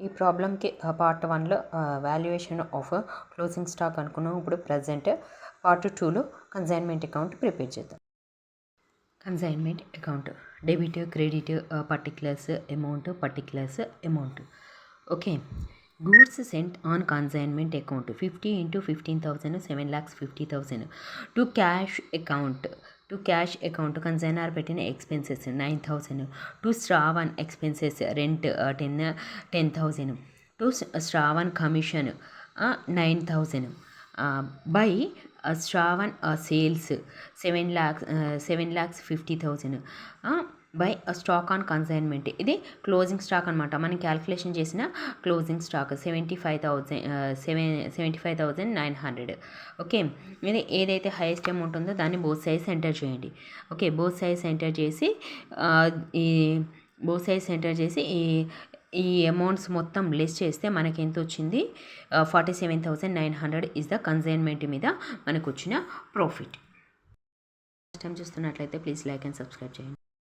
ఈ ప్రాబ్లంకి పార్ట్ 1లో వాల్యుయేషన్ ఆఫ్ క్లోజింగ్ స్టాక్ అనుకున్నాం. ఇప్పుడు ప్రజెంట్ పార్ట్ 2లో కన్సైన్మెంట్ అకౌంట్ ప్రిపేర్ చేద్దాం. Consignment account debit credit particulars amount okay. Goods sent on consignment account 50 into 15,000 7,50,000 to cash account consignor పెట్టిన expenses 9,000 to Shravan expenses rent 10,000 to Shravan commission 9,000 by Shravan sales 7,50,000 by stock on consignment. ఇది closing stock అనమాట. మనం calculation చేసిన closing stock 75,900. Okay, ఇది ఏదైతే highest amount ఉందో దాన్ని both sides enter చేయండి. ఓకే, బోత్ సైడ్స్ ఎంటర్ చేసి ఈ అమౌంట్స్ మొత్తం లెస్ చేస్తే మనకి ఎంత వచ్చింది? 47,900 ఇస్ ద కన్సైన్మెంట్ మీద మనకు వచ్చిన ప్రాఫిట్. ఫస్ట్ టైం చూస్తున్నట్లయితే ప్లీజ్ లైక్ అండ్ సబ్స్క్రైబ్ చేయండి.